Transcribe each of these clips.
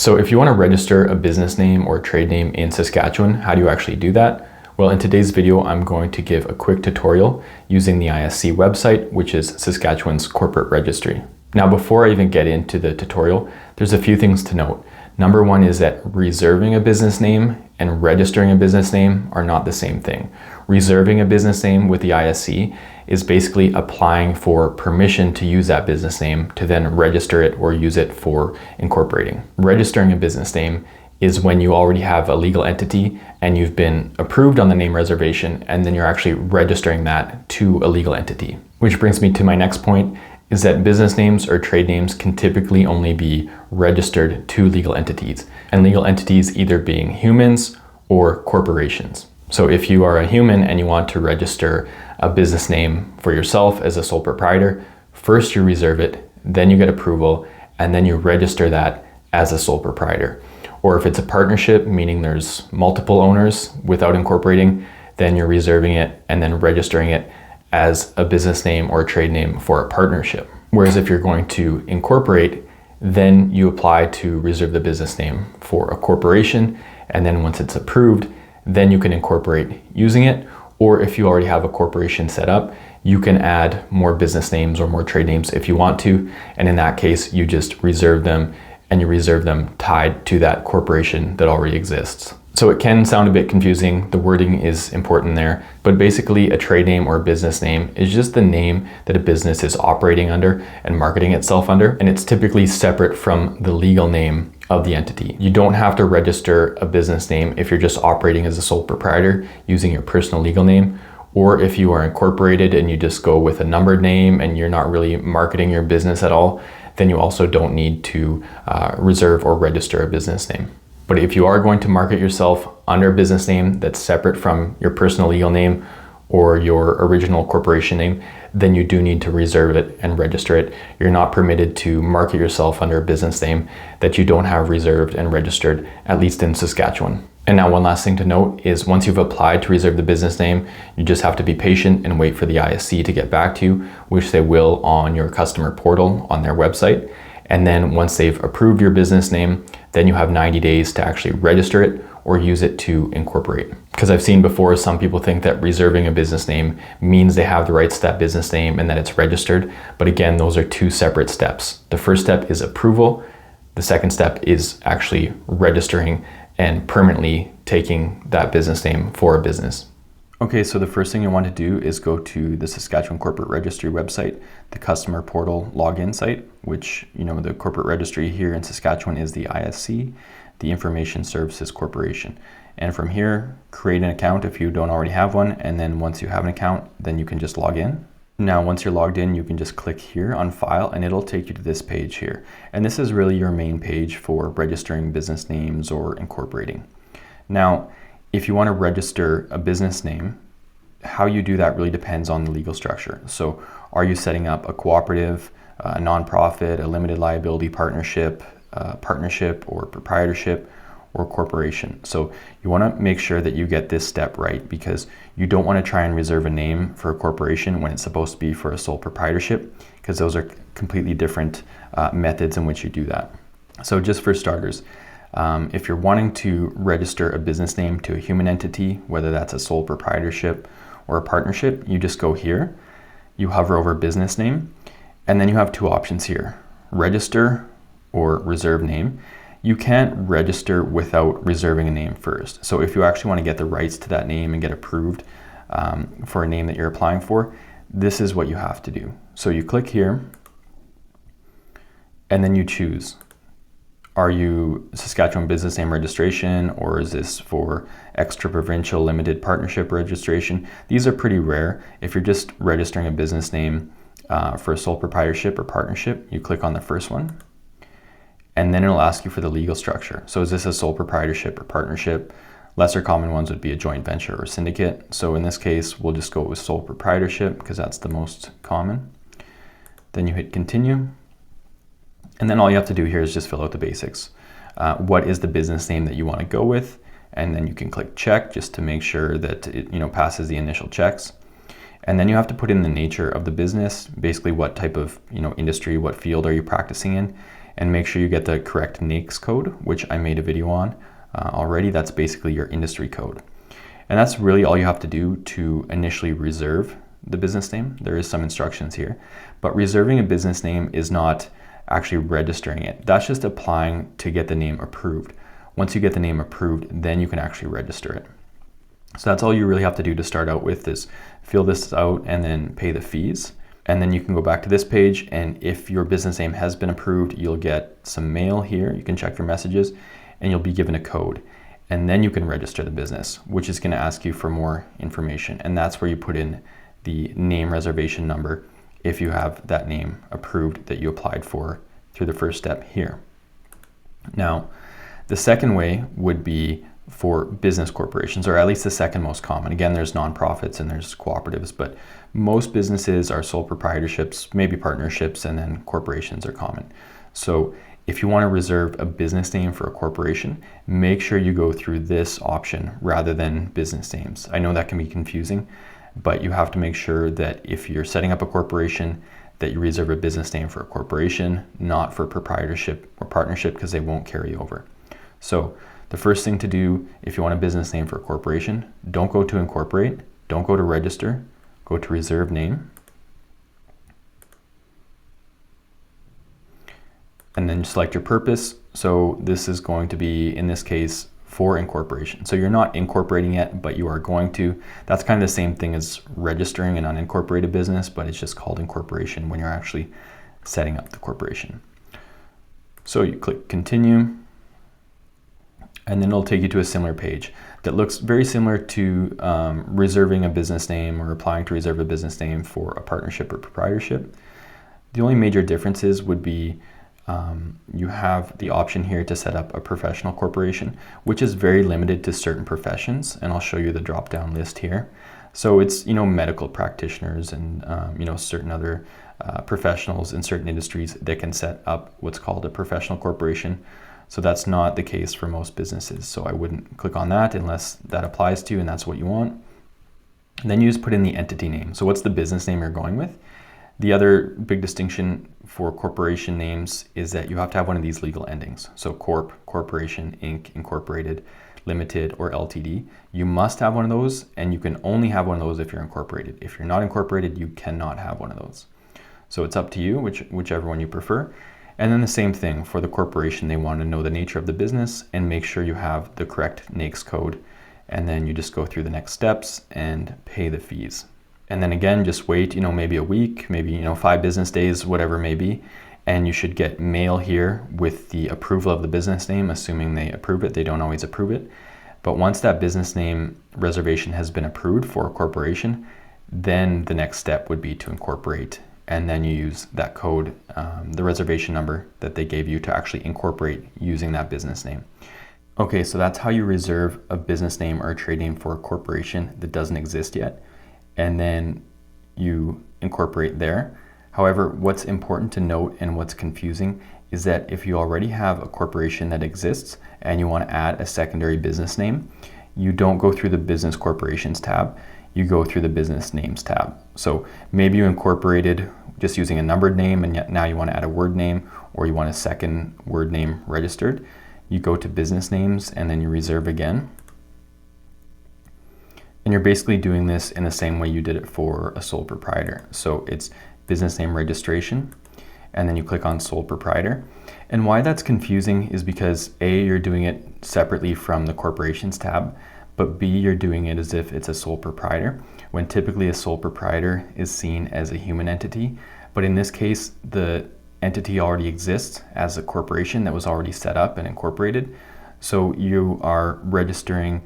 So if you want to register a business name or trade name in Saskatchewan, how do you actually do that? Well, in today's video, I'm going to give a quick tutorial using the ISC website, which is Saskatchewan's corporate registry. Now, before I even get into the tutorial, there's a few things to note. Number one is that reserving a business name and registering a business name are not the same thing. Reserving a business name with the ISC is basically applying for permission to use that business name to then register it or use it for incorporating. Registering a business name is when you already have a legal entity and you've been approved on the name reservation, and then you're actually registering that to a legal entity. Which brings me to my next point, is that business names or trade names can typically only be registered to legal entities, and legal entities either being humans or corporations. So if you are a human and you want to register a business name for yourself as a sole proprietor, first you reserve it, then you get approval, and then you register that as a sole proprietor. Or if it's a partnership, meaning there's multiple owners without incorporating, then you're reserving it and then registering it as a business name or a trade name for a partnership. Whereas if you're going to incorporate, then you apply to reserve the business name for a corporation, and then once it's approved, then you can incorporate using it. Or if you already have a corporation set up, you can add more business names or more trade names if you want to, and in that case, you just reserve them, and you reserve them tied to that corporation that already exists. So it can sound a bit confusing, the wording is important there, but basically a trade name or a business name is just the name that a business is operating under and marketing itself under, and it's typically separate from the legal name of the entity. You don't have to register a business name if you're just operating as a sole proprietor using your personal legal name, or if you are incorporated and you just go with a numbered name and you're not really marketing your business at all, then you also don't need to reserve or register a business name. But if you are going to market yourself under a business name that's separate from your personal legal name or your original corporation name, then you do need to reserve it and register it. You're not permitted to market yourself under a business name that you don't have reserved and registered, at least in Saskatchewan. And now one last thing to note is once you've applied to reserve the business name, you just have to be patient and wait for the ISC to get back to you, which they will on your customer portal on their website. And then once they've approved your business name, then you have 90 days to actually register it or use it to incorporate. Because I've seen before, some people think that reserving a business name means they have the rights to that business name and that it's registered. But again, those are two separate steps. The first step is approval. The second step is actually registering and permanently taking that business name for a business. Okay, so the first thing you want to do is go to the Saskatchewan Corporate Registry website, the customer portal login site, which, the corporate registry here in Saskatchewan is the ISC, the Information Services Corporation. And from here, create an account if you don't already have one. And then once you have an account, then you can just log in. Now, once you're logged in, you can just click here on file and it'll take you to this page here. And this is really your main page for registering business names or incorporating. Now, if you want to register a business name, how you do that really depends on the legal structure. So are you setting up a cooperative, a nonprofit, a limited liability partnership, or proprietorship, or corporation? So you want to make sure that you get this step right, because you don't want to try and reserve a name for a corporation when it's supposed to be for a sole proprietorship, because those are completely different methods in which you do that. So just for starters, if you're wanting to register a business name to a human entity, whether that's a sole proprietorship or a partnership, you just go here, you hover over business name, and then you have two options here, register or reserve name. You can't register without reserving a name first. So if you actually want to get the rights to that name and get approved for a name that you're applying for, this is what you have to do. So you click here, and then you choose. Are you Saskatchewan business name registration, or is this for extra provincial limited partnership registration? These are pretty rare. If you're just registering a business name for a sole proprietorship or partnership, you click on the first one, and then it'll ask you for the legal structure. So is this a sole proprietorship or partnership? Lesser common ones would be a joint venture or syndicate. So in this case, we'll just go with sole proprietorship because that's the most common. Then you hit continue. And then all you have to do here is just fill out the basics. What is the business name that you want to go with? And then you can click check just to make sure that it passes the initial checks. And then you have to put in the nature of the business, basically what type of industry, what field are you practicing in, and make sure you get the correct NAICS code, which I made a video on already. That's basically your industry code. And that's really all you have to do to initially reserve the business name. There is some instructions here, but reserving a business name is not actually registering it. That's just applying to get the name approved. Once you get the name approved, then you can actually register it. So that's all you really have to do to start out with, is fill this out and then pay the fees. And then you can go back to this page, and if your business name has been approved, you'll get some mail here. You can check your messages and you'll be given a code. And then you can register the business, which is going to ask you for more information. And that's where you put in the name reservation number if you have that name approved that you applied for through the first step here. Now, the second way would be for business corporations, or at least the second most common. Again, there's nonprofits and there's cooperatives, but most businesses are sole proprietorships, maybe partnerships, and then corporations are common. So if you want to reserve a business name for a corporation, make sure you go through this option rather than business names. I know that can be confusing, but you have to make sure that if you're setting up a corporation, that you reserve a business name for a corporation, not for proprietorship or partnership, because they won't carry over. So the first thing to do if you want a business name for a corporation, don't go to incorporate, don't go to register, go to reserve name. And then select your purpose. So this is going to be, in this case, for incorporation. So you're not incorporating yet, but you are going to. That's kind of the same thing as registering an unincorporated business, but it's just called incorporation when you're actually setting up the corporation. So you click continue, and then it'll take you to a similar page that looks very similar to reserving a business name or applying to reserve a business name for a partnership or proprietorship. The only major differences would be you have the option here to set up a professional corporation, which is very limited to certain professions, and I'll show you the drop-down list here. So it's, medical practitioners and certain other professionals in certain industries that can set up what's called a professional corporation. So that's not the case for most businesses. So I wouldn't click on that unless that applies to you and that's what you want. And then you just put in the entity name. So what's the business name you're going with? The other big distinction for corporation names is that you have to have one of these legal endings. So corp, corporation, inc, incorporated, limited, or LTD. You must have one of those, and you can only have one of those if you're incorporated. If you're not incorporated, you cannot have one of those. So it's up to you, whichever one you prefer. And then the same thing for the corporation. They want to know the nature of the business and make sure you have the correct NAICS code. And then you just go through the next steps and pay the fees. And then again, just wait, maybe a week, maybe, 5 business days, whatever it may be. And you should get mail here with the approval of the business name, assuming they approve it. They don't always approve it. But once that business name reservation has been approved for a corporation, then the next step would be to incorporate. And then you use that code, the reservation number that they gave you to actually incorporate using that business name. Okay, so that's how you reserve a business name or a trade name for a corporation that doesn't exist yet. And then you incorporate there. However, what's important to note and what's confusing is that if you already have a corporation that exists and you want to add a secondary business name, you don't go through the business corporations tab, you go through the business names tab. So maybe you incorporated just using a numbered name and yet now you want to add a word name, or you want a second word name registered. You go to business names and then you reserve again. And you're basically doing this in the same way you did it for a sole proprietor. So it's business name registration, and then you click on sole proprietor. And why that's confusing is because A, you're doing it separately from the corporations tab, but B, you're doing it as if it's a sole proprietor, when typically a sole proprietor is seen as a human entity. But in this case, the entity already exists as a corporation that was already set up and incorporated. So you are registering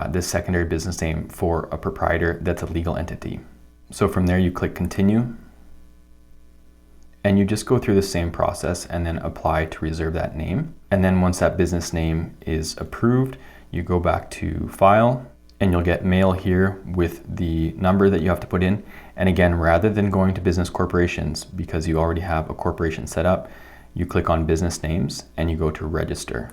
this secondary business name for a proprietor that's a legal entity. So from there you click continue, and you just go through the same process and then apply to reserve that name. And then once that business name is approved, you go back to file and you'll get mail here with the number that you have to put in. And again, rather than going to business corporations, because you already have a corporation set up, you click on business names and you go to register.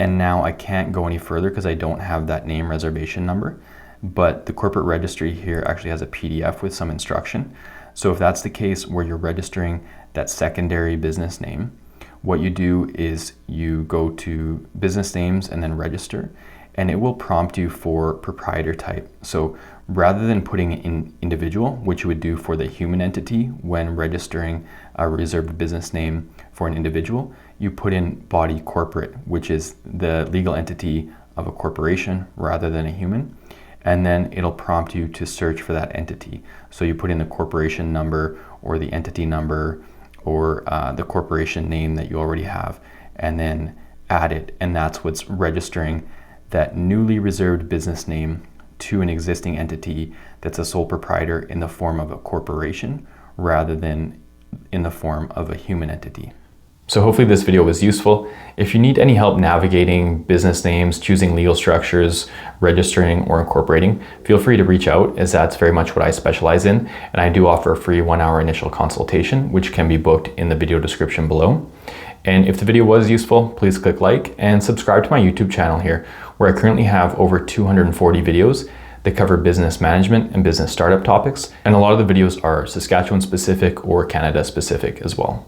And now I can't go any further because I don't have that name reservation number, but the corporate registry here actually has a PDF with some instruction. So if that's the case where you're registering that secondary business name, what you do is you go to business names and then register, and it will prompt you for proprietor type. So rather than putting in individual, which you would do for the human entity when registering a reserved business name for an individual, you put in body corporate, which is the legal entity of a corporation rather than a human. And then it'll prompt you to search for that entity. So you put in the corporation number or the entity number or the corporation name that you already have, and then add it. And that's what's registering that newly reserved business name to an existing entity that's a sole proprietor in the form of a corporation rather than in the form of a human entity. So hopefully this video was useful. If you need any help navigating business names, choosing legal structures, registering or incorporating, feel free to reach out, as that's very much what I specialize in. And I do offer a free 1-hour initial consultation, which can be booked in the video description below. And if the video was useful, please click like and subscribe to my YouTube channel here, where I currently have over 240 videos that cover business management and business startup topics. And a lot of the videos are Saskatchewan specific or Canada specific as well.